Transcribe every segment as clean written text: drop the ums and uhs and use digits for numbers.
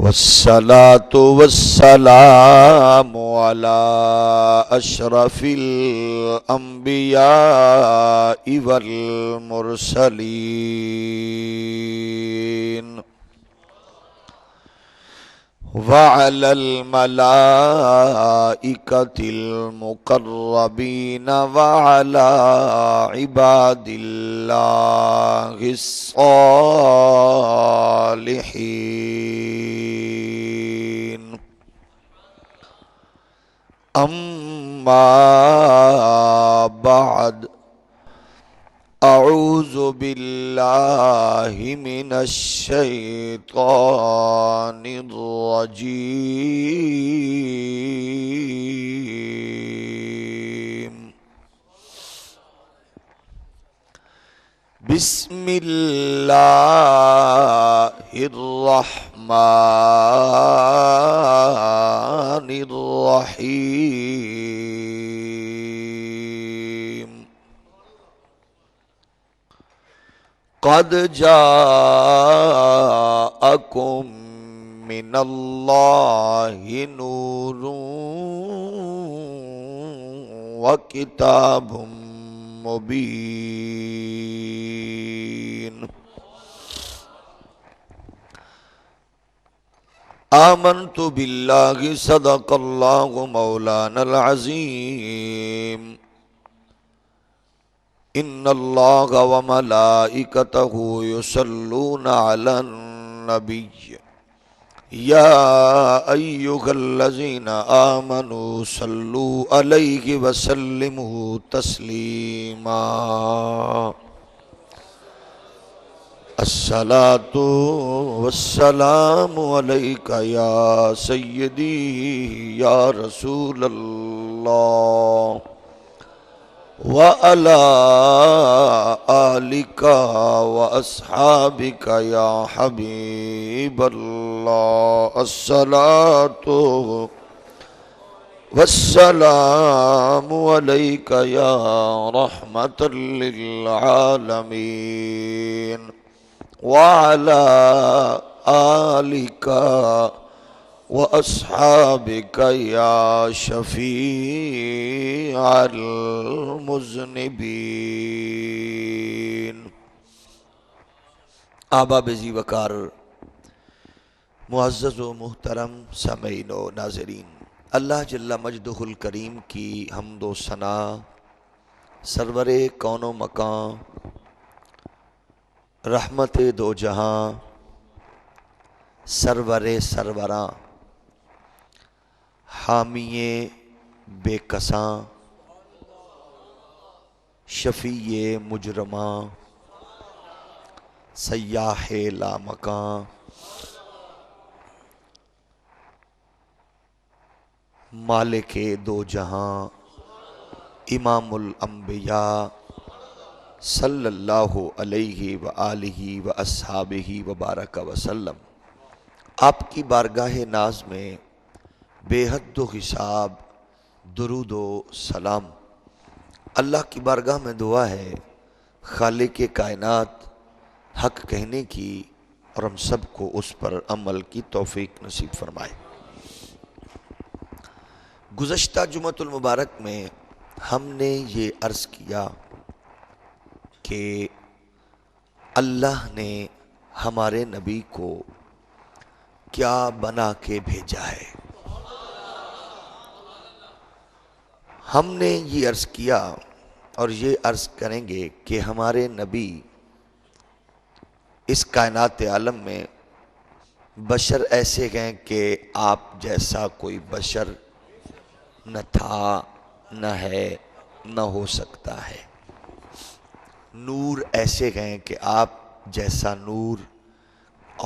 والصلاة والسلام على أشرف الأنبياء والمرسلين وعلى الملائكة المقربين وعلى عباد الله الصالحين. أما بعد، أعوذ بالله من الشيطان الرجيم. بسم الله الرحمن الرحيم. قد جاءكم من الله نور وكتاب مبين. آمنت بالله صدق الله مولانا العظيم. إن الله وملائكته يصلون على النبي يا أيها الذين آمنوا صلوا عليه وسلموا تسليما. الصلاة والسلام عليك يا سيدي يا رسول الله وعلى آلك وأصحابك يا حبيب الله. الصلاة والسلام عليك يا رحمة للعالمين وعلى آلك وأصحابك يا شفيع المذنبين. احباب ذی وقار، معزز و محترم سامعین و ناظرین، اللہ جل مجدہ الکریم کی حمد و ثنا سرور کون و مکان، رحمت دو جہاں، سرور سروراں، حامی بے کساں، شفیع مجرماں، سیاح لامکاں، مالک دو جہاں، امام الانبیاء صلی اللہ علیہ وآلہ واصحابہ وبارک وسلم، آپ کی بارگاہ ناز میں بے حد و حساب درود و سلام. اللہ کی بارگاہ میں دعا ہے خالق کائنات حق کہنے کی اور ہم سب کو اس پر عمل کی توفیق نصیب فرمائے. گزشتہ جمعۃ المبارک میں ہم نے یہ عرض کیا کہ اللہ نے ہمارے نبی کو کیا بنا کے بھیجا ہے. ہم نے یہ عرض کیا اور یہ عرض کریں گے کہ ہمارے نبی اس کائنات عالم میں بشر ایسے ہیں کہ آپ جیسا کوئی بشر نہ تھا، نہ ہے، نہ ہو سکتا ہے. نور ایسے ہیں کہ آپ جیسا نور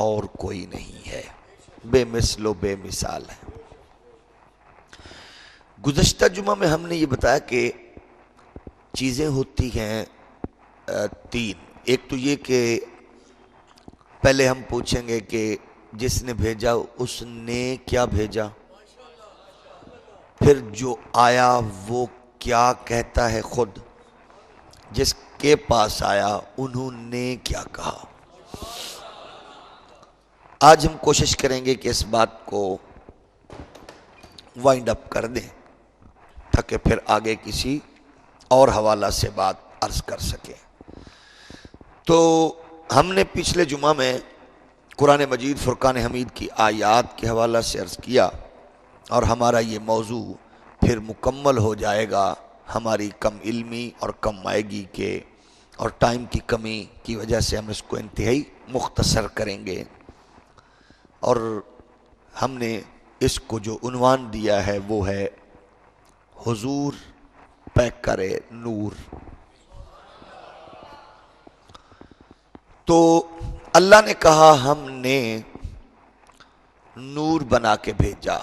اور کوئی نہیں ہے، بے مثل و بے مثال ہے. گزشتہ جمعہ میں ہم نے یہ بتایا کہ چیزیں ہوتی ہیں تین. ایک تو یہ کہ پہلے ہم پوچھیں گے کہ جس نے بھیجا اس نے کیا بھیجا، پھر جو آیا وہ کیا کہتا ہے خود، جس کے پاس آیا انہوں نے کیا کہا. آج ہم کوشش کریں گے کہ اس بات کو وائنڈ اپ کر دیں تاکہ پھر آگے کسی اور حوالہ سے بات عرض کر سکیں۔ تو ہم نے پچھلے جمعہ میں قرآن مجید فرقان حمید کی آیات کے حوالہ سے عرض کیا، اور ہمارا یہ موضوع پھر مکمل ہو جائے گا ہماری کم علمی اور کم مائگی کے اور ٹائم کی کمی کی وجہ سے ہم اس کو انتہائی مختصر کریں گے، اور ہم نے اس کو جو عنوان دیا ہے وہ ہے حضور پیکر نور۔ تو اللہ نے کہا ہم نے نور بنا کے بھیجا،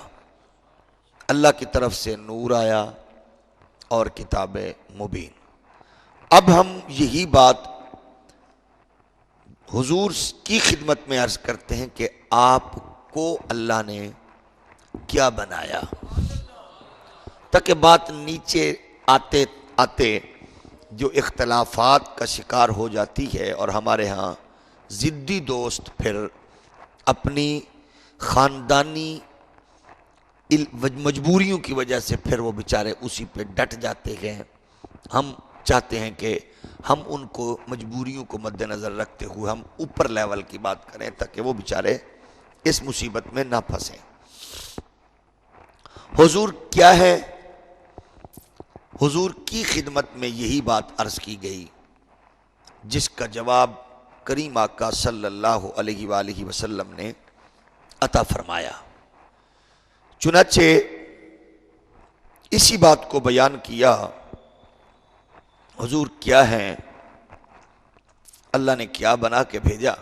اللہ کی طرف سے نور آیا اور کتاب مبین۔ اب ہم یہی بات حضور کی خدمت میں عرض کرتے ہیں کہ آپ کو اللہ نے کیا بنایا، تاکہ بات نیچے آتے آتے جو اختلافات کا شکار ہو جاتی ہے، اور ہمارے ہاں ضدی دوست پھر اپنی خاندانی مجبوریوں کی وجہ سے پھر وہ بیچارے اسی پہ ڈٹ جاتے ہیں۔ ہم چاہتے ہیں کہ ہم ان کو مجبوریوں کو مد نظر رکھتے ہوئے ہم اوپر لیول کی بات کریں تاکہ وہ بیچارے اس مصیبت میں نہ پھنسیں۔ حضور کیا ہے؟ حضور کی خدمت میں یہی بات عرض کی گئی جس کا جواب کریم آقا صلی اللہ علیہ وآلہ وسلم نے عطا فرمایا۔ چنانچہ اسی بات کو بیان کیا، حضور کیا ہیں، اللہ نے کیا بنا کے بھیجا۔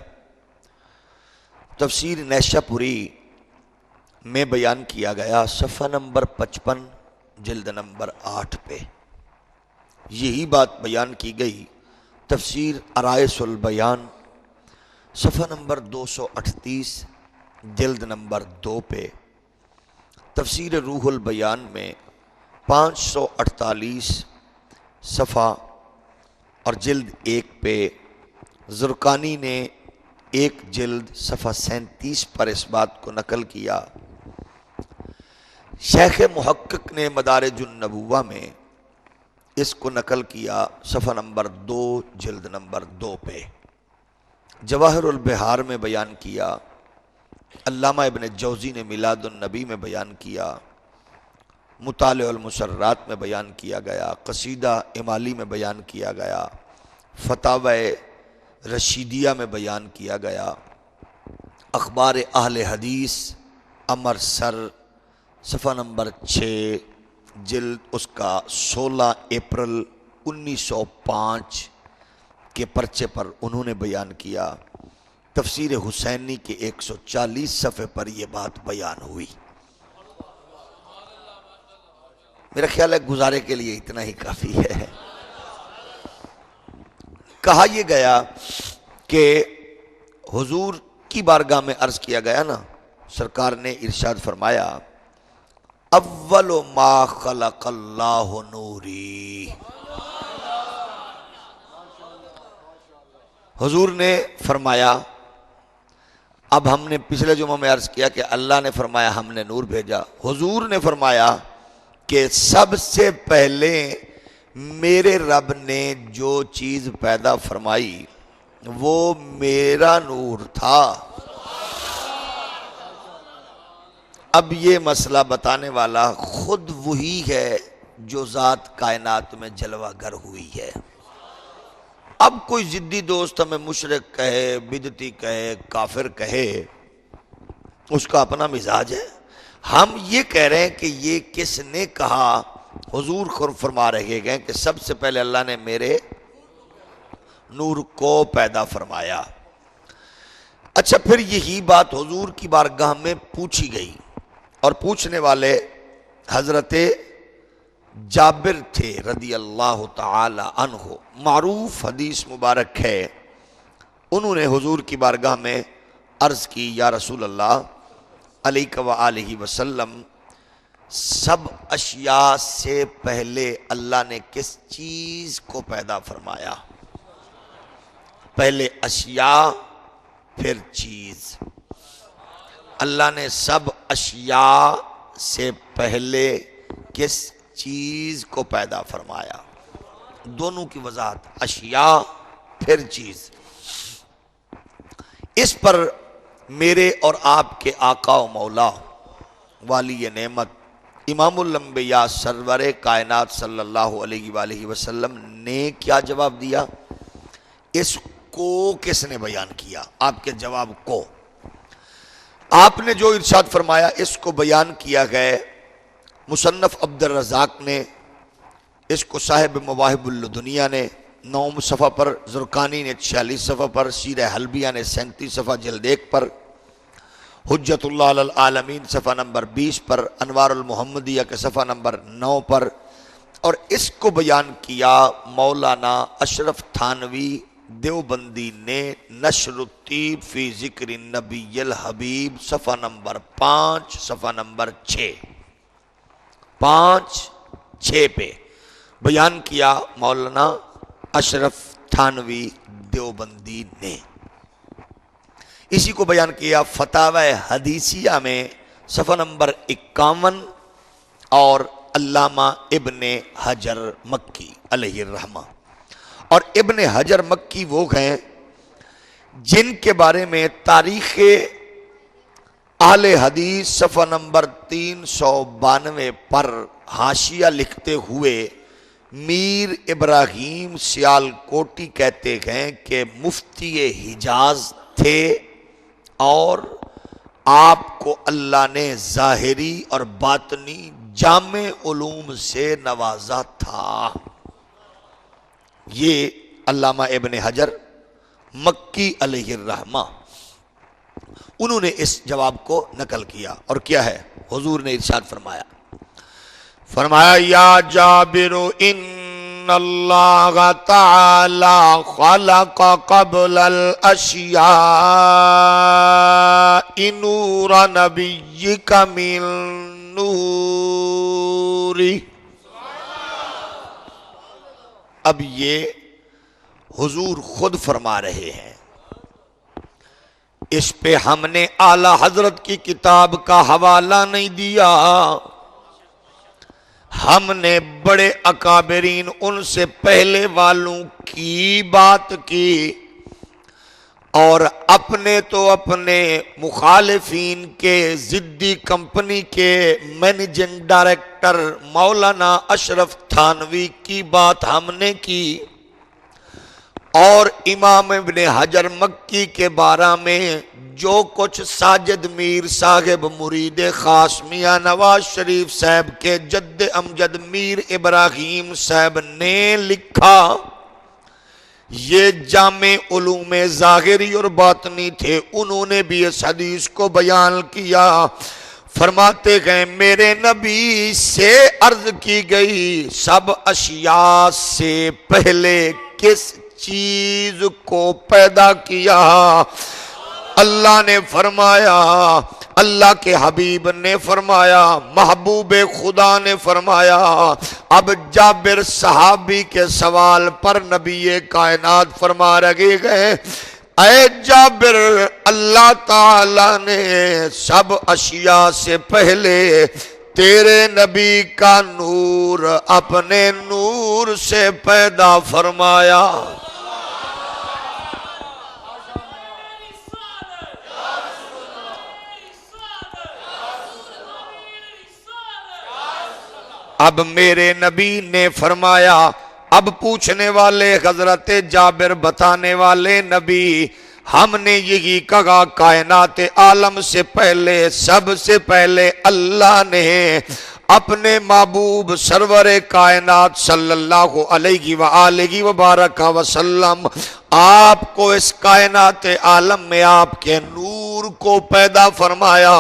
تفسیر نیشہ پوری میں بیان کیا گیا، صفحہ نمبر 55 جلد نمبر 8 پہ یہی بات بیان کی گئی۔ تفسیر عرائس البیان صفحہ نمبر 238 جلد نمبر 2 پہ، تفسیر روح البیان میں 548 صفحہ اور جلد 1 پہ، زرقانی نے 1 جلد صفحہ 37 پر اس بات کو نقل کیا۔ شیخ محقق نے مدارج النبوہ میں اس کو نقل کیا صفحہ نمبر 2 جلد نمبر 2 پہ۔ جواہر البحار میں بیان کیا، علامہ ابن جوزی نے میلاد النبی میں بیان کیا، مطالع المسرات میں بیان کیا گیا، قصیدہ امالی میں بیان کیا گیا، فتاوی رشیدیہ میں بیان کیا گیا، اخبار اہل حدیث امر سر صفحہ نمبر 6 جلد اس کا 16 اپریل 1905 کے پرچے پر انہوں نے بیان کیا۔ تفسیر حسینی کے 140 صفحے پر یہ بات بیان ہوئی۔ میرا خیال ہے گزارے کے لیے اتنا ہی کافی ہے۔ کہا یہ گیا کہ حضور کی بارگاہ میں عرض کیا گیا نا، سرکار نے ارشاد فرمایا، اول ما خلق اللہ نوری۔ حضور نے فرمایا، اب ہم نے پچھلے جمعہ میں عرض کیا کہ اللہ نے فرمایا ہم نے نور بھیجا، حضور نے فرمایا کہ سب سے پہلے میرے رب نے جو چیز پیدا فرمائی وہ میرا نور تھا۔ اب یہ مسئلہ بتانے والا خود وہی ہے جو ذات کائنات میں جلوہ گر ہوئی ہے۔ اب کوئی ضدی دوست ہمیں مشرک کہے، بدعتی کہے، کافر کہے، اس کا اپنا مزاج ہے۔ ہم یہ کہہ رہے ہیں کہ یہ کس نے کہا؟ حضور خود فرما رہے ہیں کہ سب سے پہلے اللہ نے میرے نور کو پیدا فرمایا۔ اچھا، پھر یہی بات حضور کی بارگاہ میں پوچھی گئی، اور پوچھنے والے حضرت جابر تھے رضی اللہ تعالی عنہ، معروف حدیث مبارک ہے۔ انہوں نے حضور کی بارگاہ میں عرض کی، یا رسول اللہ علیہ وآلہ وسلم، سب اشیاء سے پہلے اللہ نے کس چیز کو پیدا فرمایا؟ پہلے اشیاء پھر چیز۔ اللہ نے سب اشیاء سے پہلے کس چیز کو پیدا فرمایا؟ دونوں کی وضاحت، اشیاء پھر چیز۔ اس پر میرے اور آپ کے آقا و مولا والی نعمت امام الانبیاء سرور کائنات صلی اللہ علیہ وآلہ وسلم نے کیا جواب دیا؟ اس کو کس نے بیان کیا؟ آپ کے جواب کو آپ نے جو ارشاد فرمایا اس کو بیان کیا گئے مصنف عبد الرزاق نے، اس کو صاحب مواہب الدنیا نے 9 صفحہ پر، زرقانی نے 46 صفحہ پر، سیرہ حلبیہ نے 37 صفحہ جلد 1 پر، حجت اللہ علی العالمین صفحہ نمبر 20 پر، انوار المحمدیہ کے صفحہ نمبر 9 پر، اور اس کو بیان کیا مولانا اشرف تھانوی دیوبندی نے نشر الطیب فی ذکر النبی الحبیب صفحہ نمبر 5 صفحہ نمبر 6 پہ بیان کیا مولانا اشرف تھانوی دیوبندی نے۔ اسی کو بیان کیا فتاوی حدیثیہ میں صفحہ نمبر 51 اور علامہ ابن حجر مکی علیہ الرحمہ۔ اور ابن حجر مکی وہ ہیں جن کے بارے میں تاریخ اہل حدیث صفحہ نمبر 392 پر حاشیہ لکھتے ہوئے میر ابراہیم سیالکوٹی کہتے ہیں کہ مفتی حجاز تھے اور آپ کو اللہ نے ظاہری اور باطنی جامع علوم سے نوازا تھا۔ یہ علامہ ابن حجر مکی علیہ الرحمہ انہوں نے اس جواب کو نقل کیا، اور کیا ہے حضور نے ارشاد فرمایا یا جابر ان اللہ تعالی خلق قبل الاشیاء نور نبیک من نوری۔ اب یہ حضور خود فرما رہے ہیں، اس پہ ہم نے اعلی حضرت کی کتاب کا حوالہ نہیں دیا، ہم نے بڑے اکابرین ان سے پہلے والوں کی بات کی، اور اپنے تو اپنے مخالفین کے ضدی کمپنی کے مینیجنگ ڈائریکٹر مولانا اشرف تھانوی کی بات ہم نے کی، اور امام ابن حجر مکی کے بارے میں جو کچھ ساجد میر صاحب مرید خاص میاں نواز شریف صاحب کے جد امجد میر ابراہیم صاحب نے لکھا، یہ جامع علوم ظاہری اور باطنی تھے، انہوں نے بھی اس حدیث کو بیان کیا۔ فرماتے گئے میرے نبی سے عرض کی گئی سب اشیاء سے پہلے کس چیز کو پیدا کیا؟ اللہ نے فرمایا، اللہ کے حبیب نے فرمایا، محبوب خدا نے فرمایا۔ اب جابر صحابی کے سوال پر نبی کائنات فرما رہے گئے اے جابر، اللہ تعالی نے سب اشیاء سے پہلے تیرے نبی کا نور اپنے نور سے پیدا فرمایا۔ اب میرے نبی نے فرمایا، اب پوچھنے والے حضرت جابر، بتانے والے نبی، ہم نے یہی کہا کائنات عالم سے پہلے، سب سے پہلے اللہ نے اپنے محبوب سرور کائنات صلی اللہ علیہ وآلہ وبارک وسلم آپ کو اس کائنات عالم میں آپ کے نور کو پیدا فرمایا،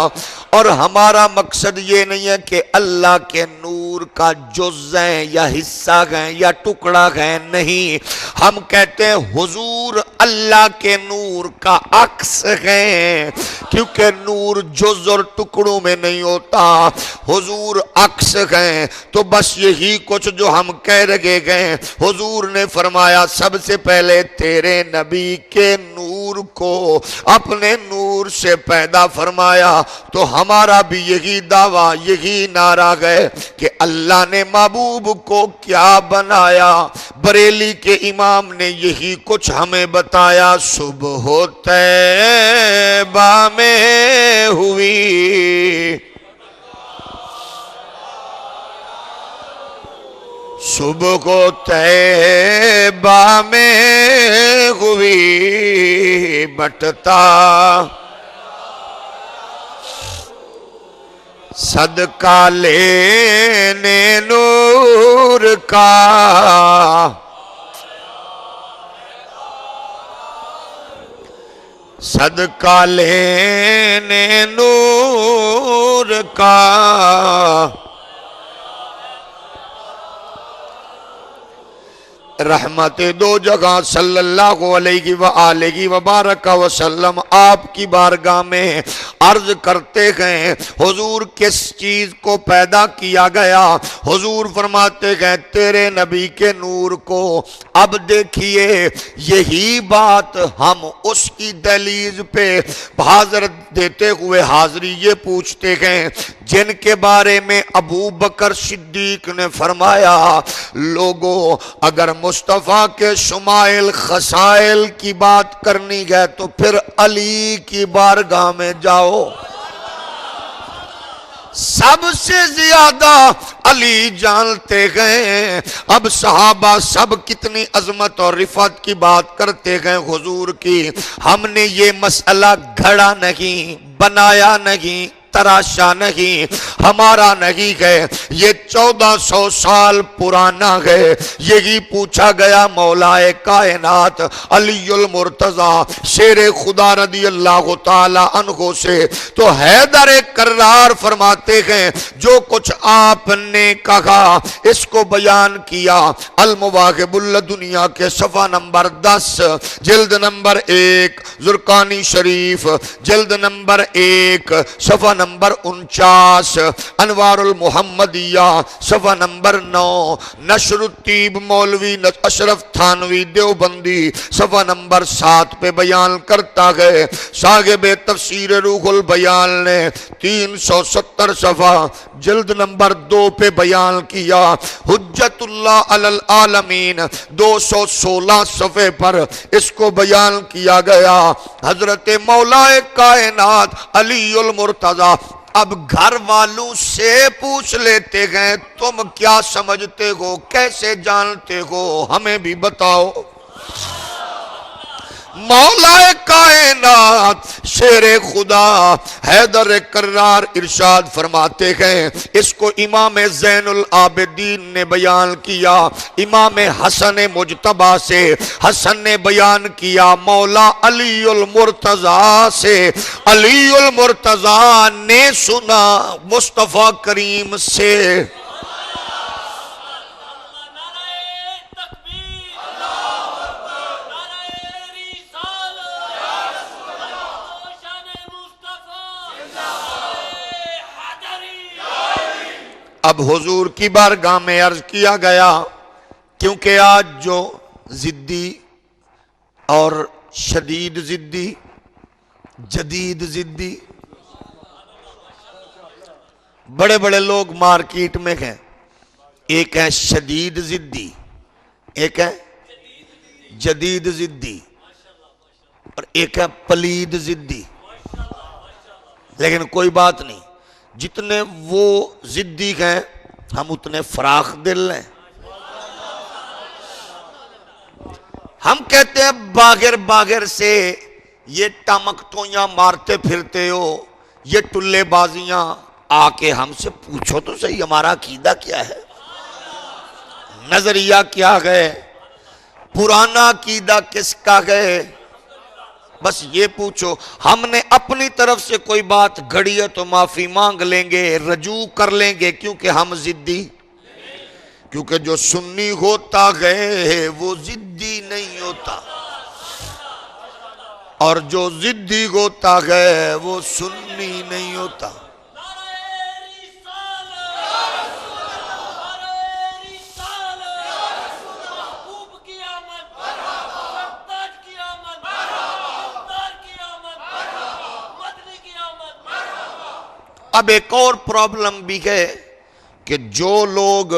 اور ہمارا مقصد یہ نہیں ہے کہ اللہ کے نور نور کا جز ہیں یا حصہ ہیں یا ٹکڑا ہیں، نہیں، ہم کہتے ہیں حضور اللہ کے نور کا عکس ہیں، کیونکہ نور جز اور ٹکڑوں میں نہیں ہوتا، حضور عکس ہیں۔ تو بس یہی کچھ جو ہم کہہ رہے گئے، حضور نے فرمایا سب سے پہلے تیرے نبی کے نور کو اپنے نور سے پیدا فرمایا۔ تو ہمارا بھی یہی دعویٰ، یہی نعرہ ہے کہ اللہ نے محبوب کو کیا بنایا۔ بریلی کے امام نے یہی کچھ ہمیں بتایا، صبح طیبہ میں ہوئی، صبح کو طیبہ میں ہوئی، بٹتا صدقہ لینے نور کا، صدقہ لینے نور کا، رحمت دو جگہ صلی اللہ علیہ وآلہ وبارک وسلم آپ کی بارگاہ میں عرض کرتے گئے حضور کس چیز کو پیدا کیا گیا؟ حضور فرماتے گئے تیرے نبی کے نور کو۔ اب دیکھیے یہی بات ہم اس کی دہلیز پہ حاضر دیتے ہوئے حاضری یہ پوچھتے گئے جن کے بارے میں ابو بکر صدیق نے فرمایا، لوگوں اگر مصطفیٰ کے شمائل خصائل کی بات کرنی ہے تو پھر علی کی بارگاہ میں جاؤ، سب سے زیادہ علی جانتے گئے۔ اب صحابہ سب کتنی عظمت اور رفعت کی بات کرتے گئے حضور کی، ہم نے یہ مسئلہ گھڑا نہیں، بنایا نہیں، تراشا نہیں، ہمارا نہیں ہے، یہ 1400 سال پرانا ہے۔ یہی پوچھا گیا مولا کائنات علی المرتضی شیر خدا رضی اللہ تعالی عنہ سے، تو حیدر کرار فرماتے ہیں جو کچھ آپ نے کہا اس کو بیان کیا۔ المواہب الدنیا کے صفحہ نمبر 10 جلد نمبر 1، زرقانی شریف جلد نمبر 1 صفحہ نمبر 49، انوار المحمدیہ صفحہ نمبر 9، نشر الطیب مولوی اشرف تھانوی دیوبندی صفحہ نمبر 7 پہ بیان کرتا ہے۔ صاحب تفسیر روح البیان نے 370 صفحہ جلد نمبر 2 پہ بیان کیا۔ حجت اللہ علی العالمین 216 صفحے پر اس کو بیان کیا گیا۔ حضرت مولا کائنات علی المرتضی اب گھر والوں سے پوچھ لیتے گئے تم کیا سمجھتے ہو، کیسے جانتے ہو، ہمیں بھی بتاؤ۔ مولا کائنات شیر خدا حیدر کرار ارشاد فرماتے ہیں، اس کو امام زین العابدین نے بیان کیا، امام حسن مجتبی سے حسن نے بیان کیا مولا علی المرتضی سے، علی المرتضی نے سنا مصطفیٰ کریم سے۔ اب حضور کی بارگاہ میں عرض کیا گیا، کیونکہ آج جو ضدی اور شدید ضدی، جدید ضدی بڑے بڑے لوگ مارکیٹ میں ہیں، ایک ہے شدید ضدی، ایک ہے جدید ضدی، اور ایک ہے پلید ضدی۔ لیکن کوئی بات نہیں، جتنے وہ ضدی ہیں ہم اتنے فراخ دل ہیں۔ ہم کہتے ہیں باغر باغر سے یہ ٹمکٹویاں مارتے پھرتے ہو، یہ ٹلے بازیاں، آ کے ہم سے پوچھو تو صحیح ہمارا عقیدہ کیا ہے، نظریہ کیا ہے، پرانا عقیدہ کس کا ہے، بس یہ پوچھو۔ ہم نے اپنی طرف سے کوئی بات گھڑی ہے تو معافی مانگ لیں گے، رجوع کر لیں گے، کیونکہ ہم ضدی کیونکہ جو سنی ہوتا ہے وہ ضدی نہیں ہوتا، اور جو ضدی ہوتا ہے وہ سنی نہیں ہوتا۔ اب ایک اور پرابلم بھی ہے کہ جو لوگ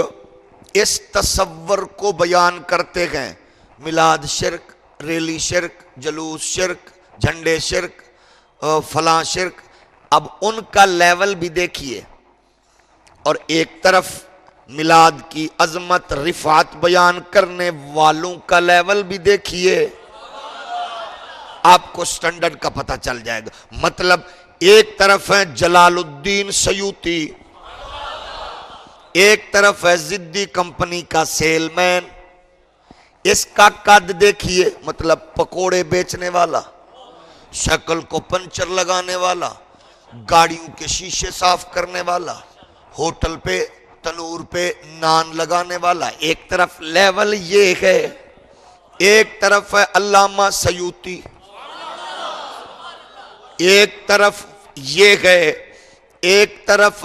اس تصور کو بیان کرتے ہیں، میلاد شرک، ریلی شرک، جلوس شرک، جھنڈے شرک، فلاں شرک، اب ان کا لیول بھی دیکھیے، اور ایک طرف میلاد کی عظمت رفعت بیان کرنے والوں کا لیول بھی دیکھیے، آپ کو سٹینڈرڈ کا پتہ چل جائے گا۔ مطلب ایک طرف ہے جلال الدین سیوطی، ایک طرف ہے ضدی کمپنی کا سیل مین، اس کا قد دیکھیے، مطلب پکوڑے بیچنے والا، شکل کو پنچر لگانے والا، گاڑیوں کے شیشے صاف کرنے والا، ہوٹل پہ تنور پہ نان لگانے والا، ایک طرف لیول یہ ہے، ایک طرف ہے علامہ سیوطی، ایک طرف یہ گئے، ایک طرف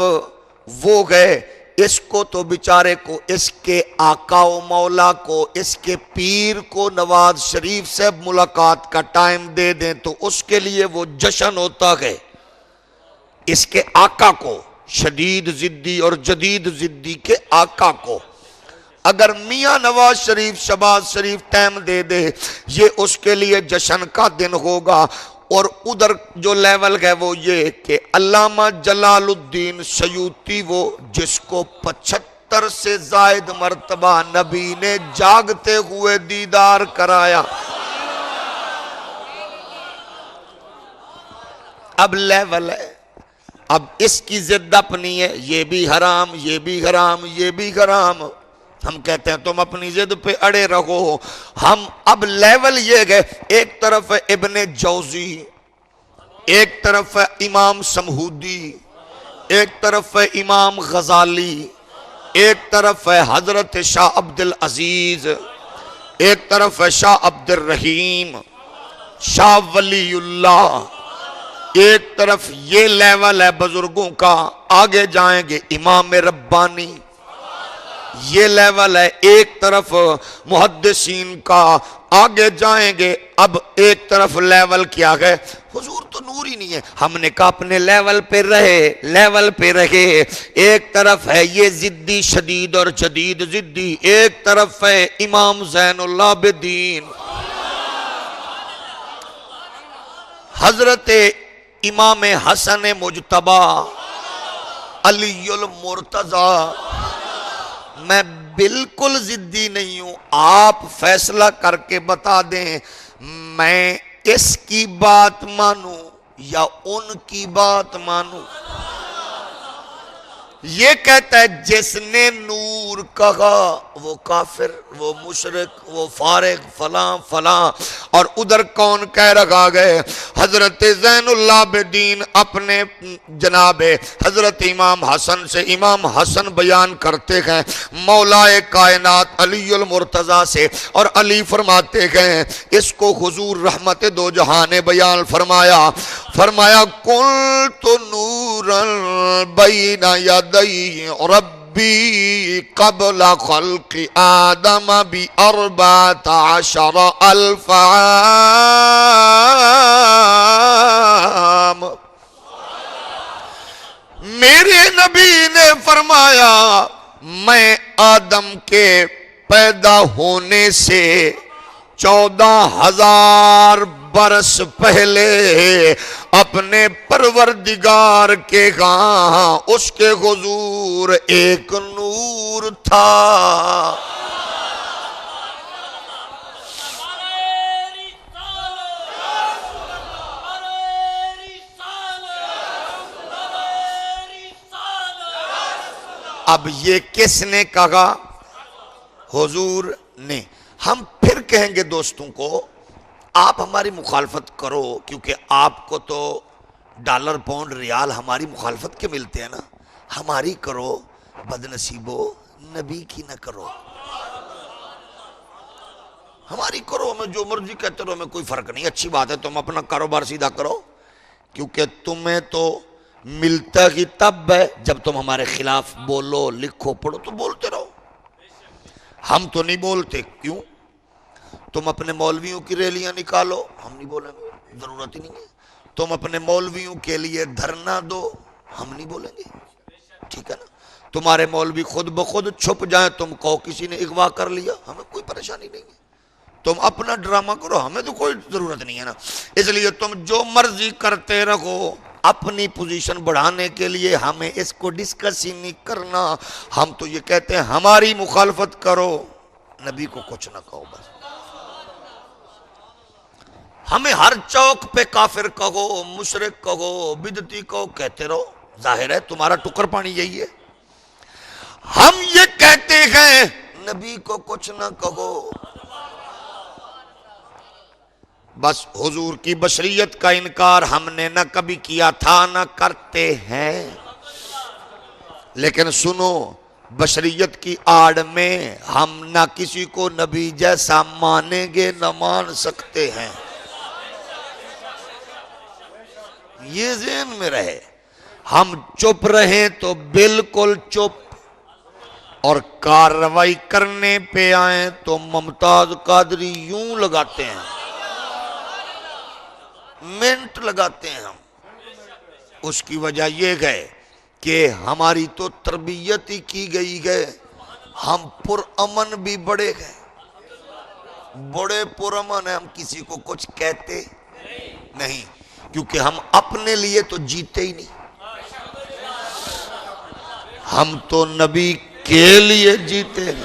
وہ گئے۔ اس کو تو بیچارے کو، اس کے آقا و مولا کو، اس کے پیر کو نواز شریف سے ملاقات کا ٹائم دے دیں تو اس کے لیے وہ جشن ہوتا ہے۔ اس کے آقا کو، شدید ضدی اور جدید ضدی کے آقا کو اگر میاں نواز شریف، شہباز شریف ٹائم دے دے، یہ اس کے لیے جشن کا دن ہوگا۔ اور ادھر جو لیول ہے وہ یہ کہ علامہ جلال الدین سیوطی، وہ جس کو 75 سے زائد مرتبہ نبی نے جاگتے ہوئے دیدار کرایا، اب لیول ہے، اب اس کی ضد اپنی ہے، یہ بھی حرام، یہ بھی حرام، یہ بھی حرام۔ ہم کہتے ہیں تم اپنی ضد پہ اڑے رہو۔ ہم اب لیول یہ گئے، ایک طرف ہے ابن جوزی، ایک طرف ہے امام سمہودی، ایک طرف ہے امام غزالی، ایک طرف ہے حضرت شاہ عبد العزیز، ایک طرف ہے شاہ عبد الرحیم، شاہ ولی اللہ، ایک طرف یہ لیول ہے بزرگوں کا۔ آگے جائیں گے امام ربانی، یہ لیول ہے ایک طرف محدثین کا۔ آگے جائیں گے، اب ایک طرف لیول کیا گئے، حضور تو نور ہی نہیں ہے، ہم نے کہا اپنے لیول پہ رہے، لیول پہ رہے۔ ایک طرف ہے یہ ضدی شدید اور جدید ضدی، ایک طرف ہے امام زین العابدین، حضرت امام حسن مجتبی، علی المرتضی۔ میں بالکل ضدی نہیں ہوں، آپ فیصلہ کر کے بتا دیں میں اس کی بات مانوں یا ان کی بات مانوں۔ یہ کہتا ہے جس نے نور کہا وہ کافر، وہ مشرک، وہ فارغ، فلاں فلاں، اور ادھر کون کہہ رکھا گئے؟ حضرت زین العابدین اپنے جناب حضرت امام حسن سے، امام حسن بیان کرتے ہیں مولا کائنات علی المرتضی سے، اور علی فرماتے ہیں اس کو حضور رحمت دو جہاں نے بیان فرمایا، قلت نورا بین یدی ربی قبل خلق آدم ب14,000 عام۔ میرے نبی نے فرمایا میں آدم کے پیدا ہونے سے 14,000 برس پہلے اپنے پروردگار کے ہاں اس کے حضور ایک نور تھا۔ اب یہ کس نے کہا؟ حضور نے۔ ہم پھر کہیں گے دوستوں کو آپ ہماری مخالفت کرو، کیونکہ آپ کو تو ڈالر پاؤنڈ ریال ہماری مخالفت کے ملتے ہیں نا، ہماری کرو، بد نصیبو نبی کی نہ کرو. ہماری کرو، ہمیں جو مرضی کہتے رہو، ہمیں کوئی فرق نہیں. اچھی بات ہے، تم اپنا کاروبار سیدھا کرو، کیونکہ تمہیں تو ملتا ہی تب ہے جب تم ہمارے خلاف بولو، لکھو، پڑھو. تو بولتے رہو، ہم تو نہیں بولتے. کیوں؟ تم اپنے مولویوں کی ریلیاں نکالو، ہم نہیں بولیں گے، ضرورت ہی نہیں ہے. تم اپنے مولویوں کے لیے دھرنا دو، ہم نہیں بولیں گے. ٹھیک ہے نا؟ تمہارے مولوی خود بخود چھپ جائیں، تم کہو کسی نے اغوا کر لیا، ہمیں کوئی پریشانی نہیں ہے. تم اپنا ڈرامہ کرو، ہمیں تو کوئی ضرورت نہیں ہے نا. اس لیے تم جو مرضی کرتے رہو، اپنی پوزیشن بڑھانے کے لیے ہمیں اس کو ڈسکس ہی نہیں کرنا. ہم تو یہ کہتے ہیں ہماری مخالفت کرو، نبی کو کچھ نہ کہو. بس ہمیں ہر چوک پہ کافر کہو، مشرک کہو، بدعتی کہو، کہتے رہو. ظاہر ہے تمہارا ٹکر پانی یہی ہے. ہم یہ کہتے ہیں نبی کو کچھ نہ کہو. بس حضور کی بشریت کا انکار ہم نے نہ کبھی کیا تھا، نہ کرتے ہیں. لیکن سنو، بشریت کی آڑ میں ہم نہ کسی کو نبی جیسا مانیں گے نہ مان سکتے ہیں. یہ ذہن میں رہے. ہم چپ رہیں تو بالکل چپ، اور کارروائی کرنے پہ آئیں تو ممتاز قادری یوں لگاتے ہیں، منٹ لگاتے ہیں ہم. اس کی وجہ یہ ہے کہ ہماری تو تربیت ہی کی گئی ہے. ہم پرامن بھی بڑے ہیں، بڑے پرامن ہیں. ہم کسی کو کچھ کہتے نہیں، کیونکہ ہم اپنے لیے تو جیتے ہی نہیں. ہم تو نبی کے لیے جیتے ہیں.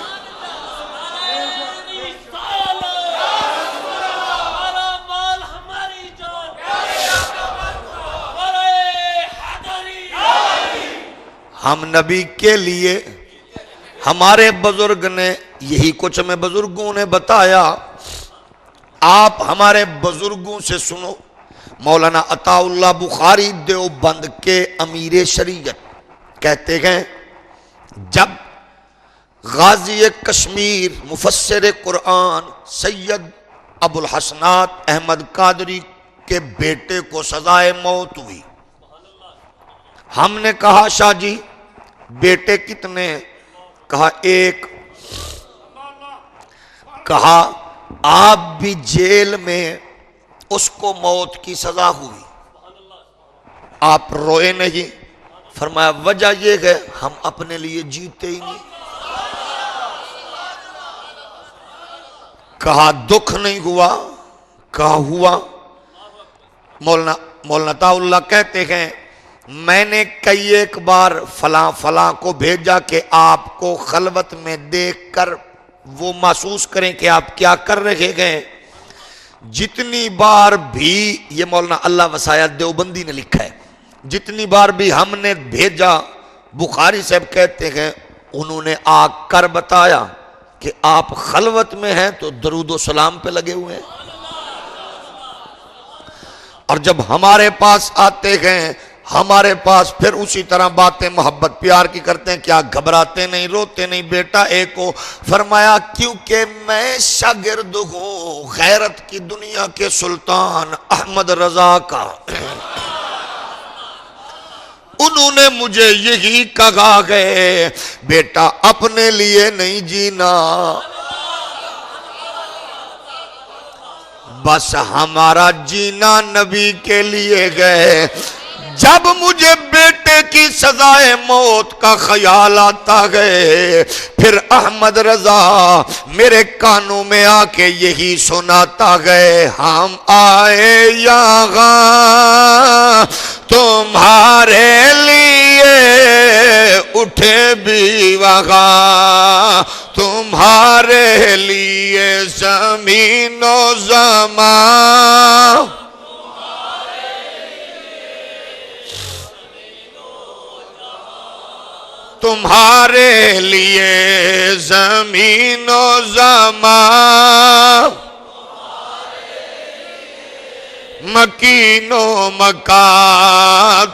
ہم نبی کے لیے، ہمارے بزرگ نے یہی کچھ میں بزرگوں نے بتایا. آپ ہمارے بزرگوں سے سنو. مولانا عطا اللہ بخاری دیوبند کے امیر شریعت کہتے ہیں، جب غازی کشمیر مفسر قرآن سید ابو الحسنات احمد قادری کے بیٹے کو سزائے موت ہوئی، ہم نے کہا شاہ جی بیٹے کتنے؟ کہا ایک. کہا آپ بھی جیل میں اس کو موت کی سزا ہوئی، آپ روئے نہیں؟ فرمایا وجہ یہ ہے ہم اپنے لیے جیتے ہی نہیں. کہا دکھ نہیں ہوا؟ کہا ہوا. مولانا عطا اللہ کہتے ہیں میں نے کئی ایک بار فلاں فلاں کو بھیجا کہ آپ کو خلوت میں دیکھ کر وہ محسوس کریں کہ آپ کیا کر رہے گئے. جتنی بار بھی، یہ مولانا اللہ وسایت دیوبندی نے لکھا ہے، جتنی بار بھی ہم نے بھیجا، بخاری صاحب کہتے ہیں انہوں نے آ کر بتایا کہ آپ خلوت میں ہیں تو درود و سلام پہ لگے ہوئے ہیں. اور جب ہمارے پاس آتے ہیں، ہمارے پاس پھر اسی طرح باتیں محبت پیار کی کرتے ہیں. کیا گھبراتے نہیں، روتے نہیں؟ بیٹا ایک کو فرمایا کیونکہ میں شاگرد ہوں غیرت کی دنیا کے سلطان احمد رضا کا. انہوں نے مجھے یہی کہا ہے بیٹا اپنے لیے نہیں جینا، بس ہمارا جینا نبی کے لیے گئے. جب مجھے بیٹے کی سزائے موت کا خیال آتا ہے، پھر احمد رضا میرے کانوں میں آ کے یہی سناتا گئے ہم آئے یہاں تمہارے لیے، اٹھے بھی وہاں تمہارے لیے زمین و زمان. تمہارے لیے زمین و زمان، مکین و مکان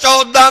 14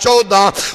14,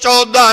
14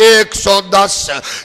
110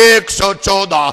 114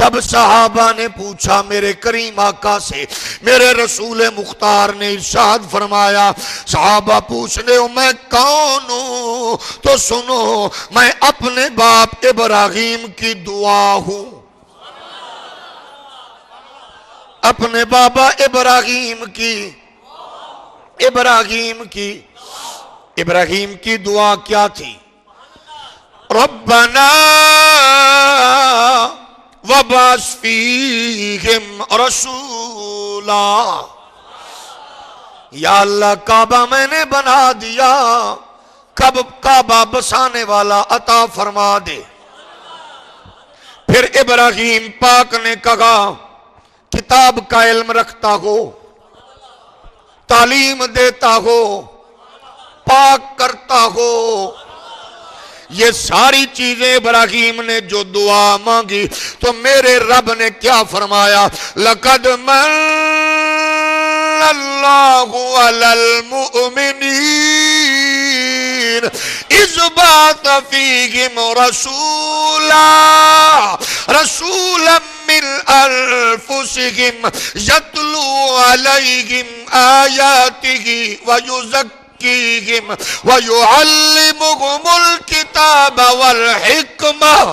جب صحابہ نے پوچھا میرے کریم آقا سے، میرے رسول مختار نے ارشاد فرمایا، صحابہ پوچھنے میں کون ہوں؟ تو سنو، میں اپنے باپ ابراہیم کی دعا ہوں، اپنے بابا ابراہیم کی دعا کیا تھی؟ ربنا وبعث فیہم رسولا، یا اللہ کعبہ میں نے بنا دیا، کب کعبہ بسانے والا عطا فرما دے۔ پھر ابراہیم پاک نے کہا کتاب کا علم رکھتا ہو، تعلیم دیتا ہو، پاک کرتا ہو، یہ ساری چیزیں ابراہیم نے جو دعا مانگی تو میرے رب نے کیا فرمایا؟ لَقَدْ مَنَّ اللَّهُ عَلَى الْمُؤْمِنِينَ إِذْ بَعَثَ فِيهِمْ رَسُولًا مِّنْ أَنفُسِهِمْ يَتْلُو عَلَيْهِمْ آيَاتِهِ وَيُعَلِّمُهُمُ الْكِتَابَ وَالْحِكْمَةَ۔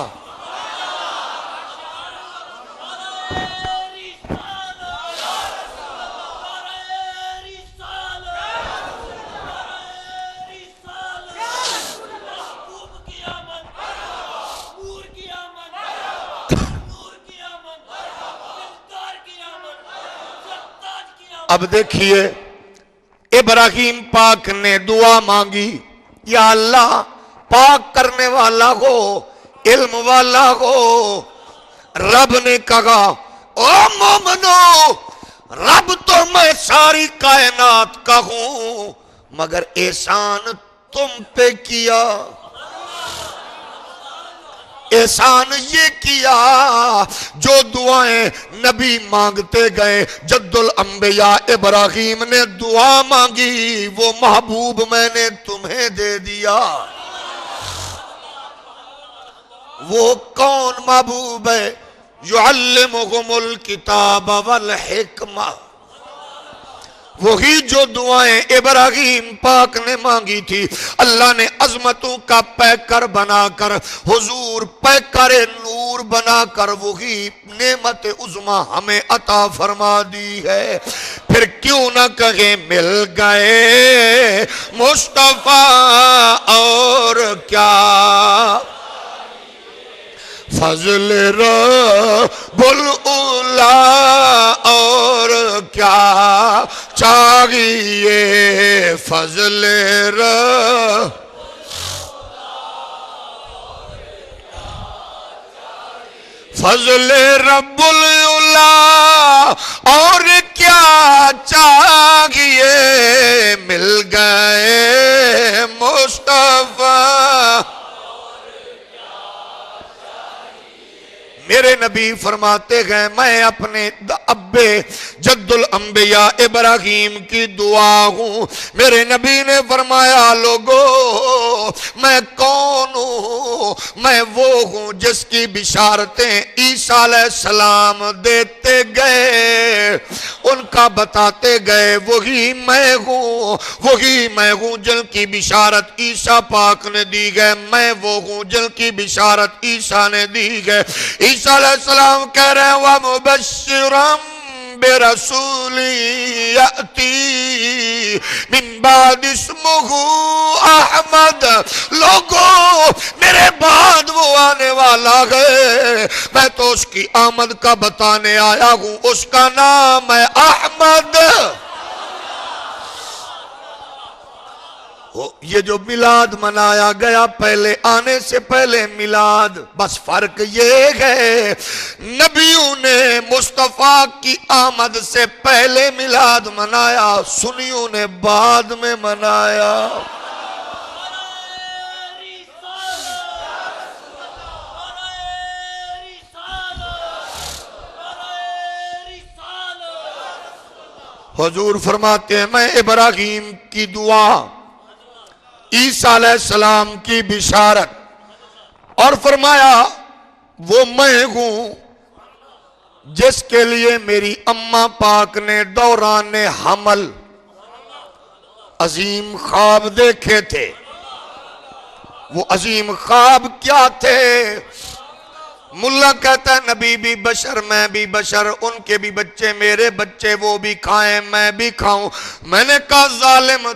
اب دیکھیے ابراہیم پاک نے دعا مانگی، یا اللہ پاک کرنے والا ہو، علم والا ہو۔ رب نے کہا او مومنو، رب تو میں ساری کائنات کا ہوں، مگر احسان تم پہ کیا، احسان یہ کیا جو دعائیں نبی مانگتے گئے، جد الانبیاء ابراہیم نے دعا مانگی، وہ محبوب میں نے تمہیں دے دیا۔ وہ کون محبوب ہے؟ یعلمہم الکتاب والحکمہ، وہی جو دعائیں ابراہیم پاک نے مانگی تھی، اللہ نے عظمتوں کا پیکر بنا کر، حضور پیکر نور بنا کر وہی نعمت عظمہ ہمیں عطا فرما دی ہے۔ پھر کیوں نہ کہیں مل گئے مصطفیٰ اور کیا، فضل رب العلا اور کیا چاہیے، فضل رب العلا اور کیا چاہیے، مل گئے مصطفیٰ۔ میرے نبی فرماتے گئے میں اپنے ابے جد الانبیاء ابراہیم کی دعا ہوں۔ میرے نبی نے فرمایا لوگو میں کون ہوں؟ میں وہ ہوں جس کی بشارتیں عیسیٰ علیہ السلام دیتے گئے، ان کا بتاتے گئے، وہی میں ہوں جن کی بشارت عیسیٰ پاک نے دی گئے، میں وہ ہوں جن کی بشارت عیسیٰ نے دی گئے۔ عیسیٰ علیہ السلام کہہ رہے ہیں وَمُبَشِّرًا بِرَسُولٍ يَأْتِي مِن بَعْدِ اسْمُهُ احمد، لوگوں میرے بعد وہ آنے والا ہے، میں تو اس کی آمد کا بتانے آیا ہوں، اس کا نام ہے احمد۔ یہ جو میلاد منایا گیا پہلے آنے سے پہلے میلاد، بس فرق یہ ہے نبیوں نے مصطفیٰ کی آمد سے پہلے میلاد منایا، سنیوں نے بعد میں منایا۔ حضور فرماتے ہیں میں ابراہیم کی دعا، عیسیٰ علیہ السلام کی بشارت، اور فرمایا وہ میں ہوں جس کے لیے میری اماں پاک نے دوران حمل عظیم خواب دیکھے تھے. وہ عظیم خواب کیا تھے؟ ملا کہتا ہے نبی بھی بشر میں بھی بشر، ان کے بھی بچے میرے بچے، وہ بھی کھائیں میں بھی کھاؤں. میں نے کہا ظالم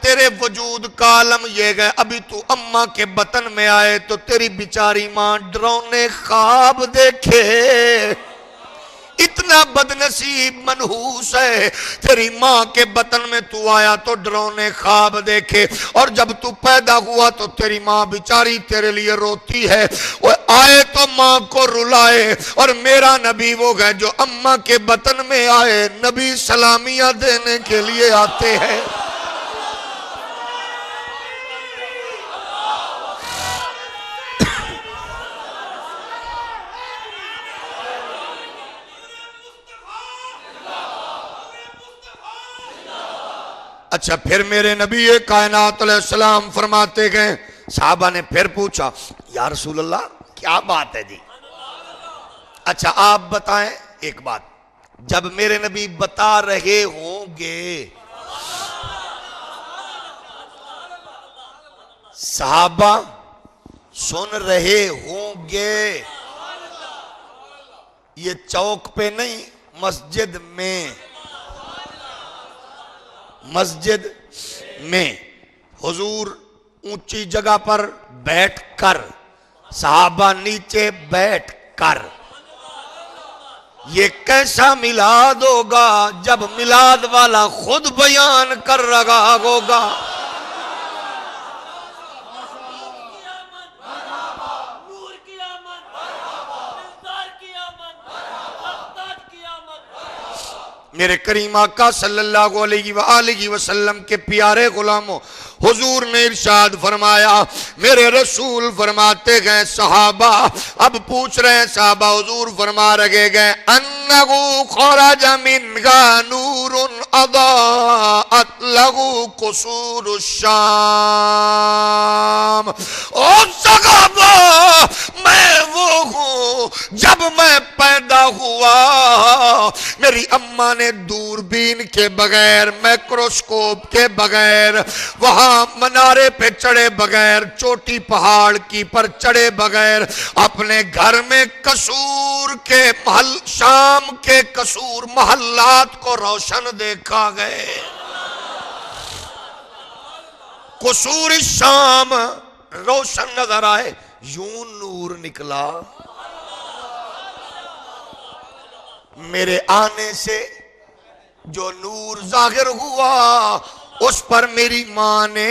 تیرے وجود کا عالم یہ گئے، ابھی تو اماں کے بطن میں آئے تو تیری بیچاری ماں ڈرونے خواب دیکھے. اتنا بدنصیب منحوس ہے، تیری ماں کے بطن میں تو آیا تو ڈرونے خواب دیکھے، اور جب تو پیدا ہوا تو تیری ماں بیچاری تیرے لیے روتی ہے. وہ آئے تو ماں کو رلائے، اور میرا نبی وہ گئے جو اماں کے بطن میں آئے نبی سلامیاں دینے کے لیے آتے ہیں. اچھا پھر میرے نبی کائنات علیہ السلام فرماتے گئے، صحابہ نے پھر پوچھا یا رسول اللہ کیا بات ہے جی؟ اچھا آپ بتائیں ایک بات، جب میرے نبی بتا رہے ہوں گے صحابہ سن رہے ہوں گے، یہ چوک پہ نہیں مسجد میں حضور اونچی جگہ پر بیٹھ کر، صحابہ نیچے بیٹھ کر. یہ کیسا میلاد ہوگا جب میلاد والا خود بیان کر رہا ہوگا. میرے کریم آقا صلی اللہ علیہ وآلہ وسلم کے پیارے غلاموں، حضور نے ارشاد فرمایا، میرے رسول فرماتے گئے صحابہ اب پوچھ رہے ہیں صحابہ، حضور فرما رہے گئے انہو خرج منہا نور اضاءت لہو قصور الشام. او صحابہ میں وہ ہوں جب میں پیدا ہوا میری اماں نے دوربین کے بغیر، میکروسکوپ کے بغیر، وہاں منارے پہ چڑھے بغیر، چوٹی پہاڑ کی پر چڑھے بغیر اپنے گھر میں قصور کے شام کے قصور محلات کو روشن دیکھا گئے. قصور شام روشن نظر آئے، یوں نور نکلا. میرے آنے سے جو نور ظاہر ہوا اس پر میری ماں نے،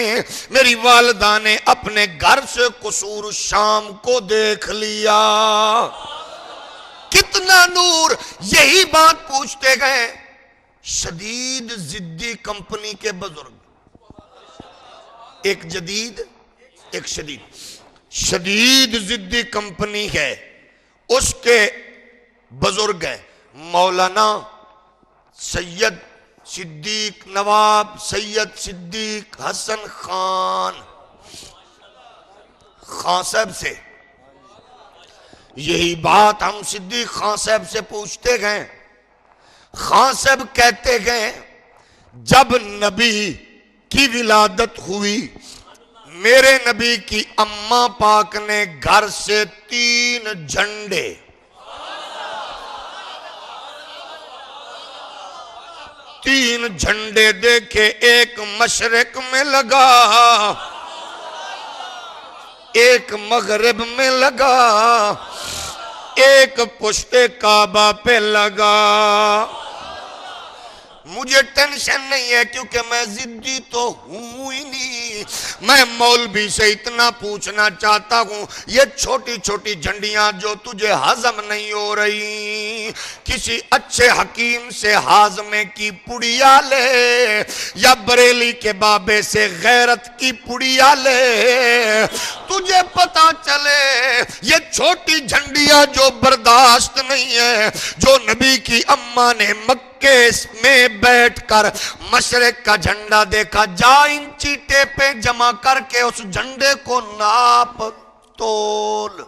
میری والدہ نے اپنے گھر سے قصور شام کو دیکھ لیا. کتنا نور! یہی بات پوچھتے گئے شدید ضدی کمپنی کے بزرگ، ایک جدید ایک شدید ضدی کمپنی ہے، اس کے بزرگ ہیں مولانا سید صدیق نواب سید صدیق حسن خان صاحب سے. یہی بات ہم صدیق خان صاحب سے پوچھتے گئے. خان صاحب کہتے گئے جب نبی کی ولادت ہوئی میرے نبی کی اماں پاک نے گھر سے 3 جھنڈے دیکھے، ایک مشرق میں لگا، ایک مغرب میں لگا، ایک پشت کعبہ پہ لگا. مجھے ٹینشن نہیں ہے کیونکہ میں ضدی تو ہوں ہی نہیں. میں مولوی سے اتنا پوچھنا چاہتا ہوں، یہ چھوٹی چھوٹی جھنڈیاں جو تجھے ہضم نہیں ہو رہی، کسی اچھے حکیم سے ہاضمے کی پڑیا لے، یا بریلی کے بابے سے غیرت کی پڑیا لے، تجھے پتا چلے یہ چھوٹی جھنڈیاں جو برداشت نہیں ہے، جو نبی کی اماں نے کیس میں بیٹھ کر مشرق کا جھنڈا دیکھا، جا انچی ٹیپے جمع کر کے اس جھنڈے کو ناپ تول.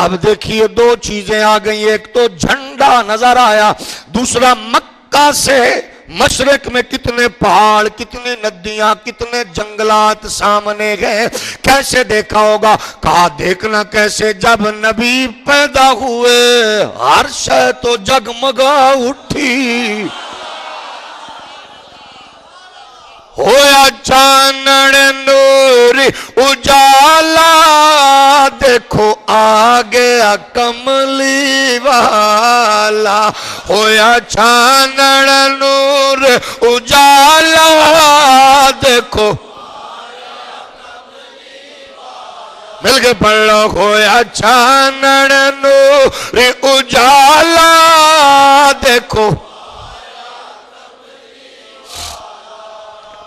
اب دیکھیے دو چیزیں آ گئی، ایک تو جھنڈا نظر آیا، دوسرا مکہ سے مشرق میں کتنے پہاڑ، کتنے ندیاں، کتنے جنگلات سامنے گئے۔ کیسے دیکھا ہوگا؟ کہا دیکھنا کیسے، جب نبی پیدا ہوئے ہر شے تو جگمگا اٹھی، ہویا چانن نور اجالا، دیکھو آ گیا کملی والا، ہویا چانن نور اجالا، دیکھو مل کے پڑھ لو، ہویا چانن نور اجالا، دیکھو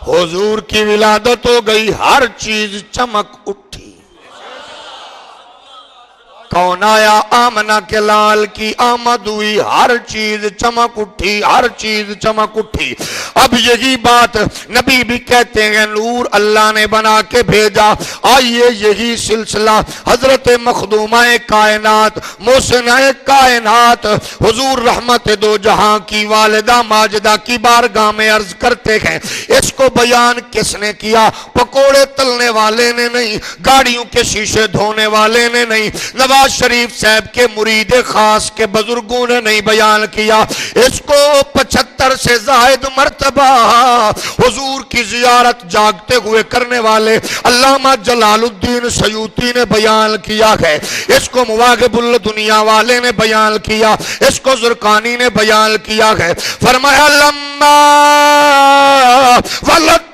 حضور کی ولادت ہو گئی، ہر چیز چمک اٹھی۔ کون آیا؟ آمنہ کے لال کی آمد ہوئی، ہر چیز چمک اٹھی، ہر چیز چمک اٹھی۔ اب یہی بات نبی بھی کہتے ہیں، نور اللہ نے بنا کے بھیجا۔ آئیے یہی سلسلہ حضرت مخدومہ کائنات، محسنہ کائنات، حضور رحمت دو جہاں کی والدہ ماجدہ کی بارگاہ میں عرض کرتے ہیں، اس کو بیان کس نے کیا؟ پکوڑے تلنے والے نے نہیں، گاڑیوں کے شیشے دھونے والے نے نہیں، نواز شریف صاحب کے مرید خاص کے بزرگوں نے نہیں بیان کیا، اس کو 75 سے زائد مرتبہ حضور کی زیارت جاگتے ہوئے کرنے والے علامہ جلال الدین سیوطی نے بیان کیا ہے، اس کو مواقب الدنیا والے نے بیان کیا، اس کو زرقانی نے بیان کیا ہے۔ فرمایا لما ولدتہ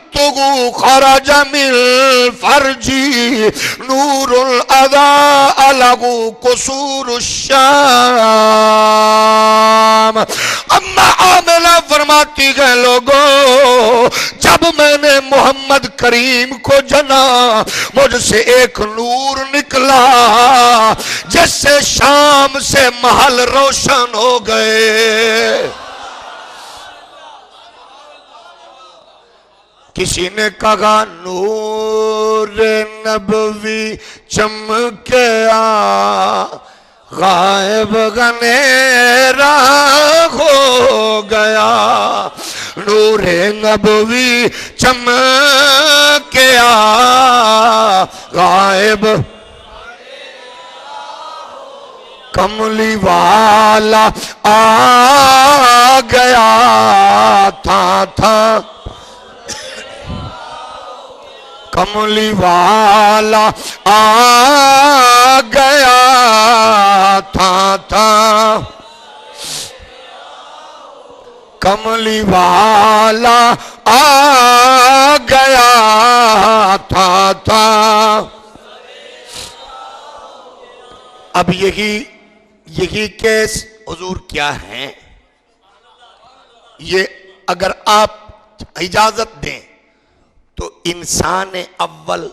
خرج من فرجی نور الاضاء له قصور الشام۔ اما عاملہ فرماتی ہے لوگوں، جب میں نے محمد کریم کو جنا، مجھ سے ایک نور نکلا جس سے شام سے محل روشن ہو گئے۔ کسی نے کہا نور نبوی چمکیا، غائب غنیرا ہو گیا، نور نبوی چمکیا، غائب کملی والا آ گیا تھا کملی والا آ گیا تھا کملی والا آ گیا تھا۔ اب یہی کیس حضور کیا ہیں، یہ اگر آپ اجازت دیں تو انسان اول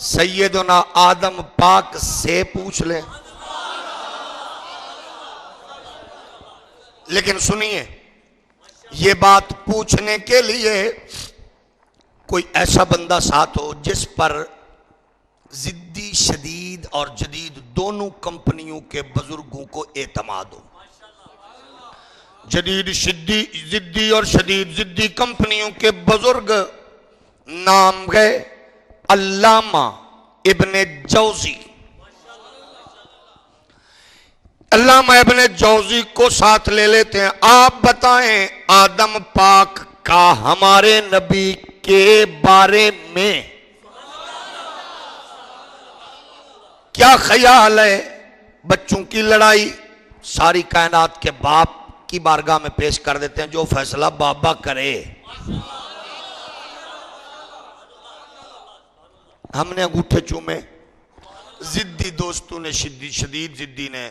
سیدنا آدم پاک سے پوچھ لیں۔ لیکن سنیے، یہ بات پوچھنے کے لیے کوئی ایسا بندہ ساتھ ہو جس پر ضدی شدید اور جدید دونوں کمپنیوں کے بزرگوں کو اعتماد ہو۔ جدید ضدی اور شدید ضدی کمپنیوں کے بزرگ نام گئے علامہ ابن جوزی۔ علامہ ابن جوزی کو ساتھ لے لیتے ہیں۔ آپ بتائیں آدم پاک کا ہمارے نبی کے بارے میں کیا خیال ہے؟ بچوں کی لڑائی ساری کائنات کے باپ کی بارگاہ میں پیش کر دیتے ہیں، جو فیصلہ بابا کرے۔ ہم نے انگوٹھے چومے، ضدی دوستوں نے شدید ضدی نے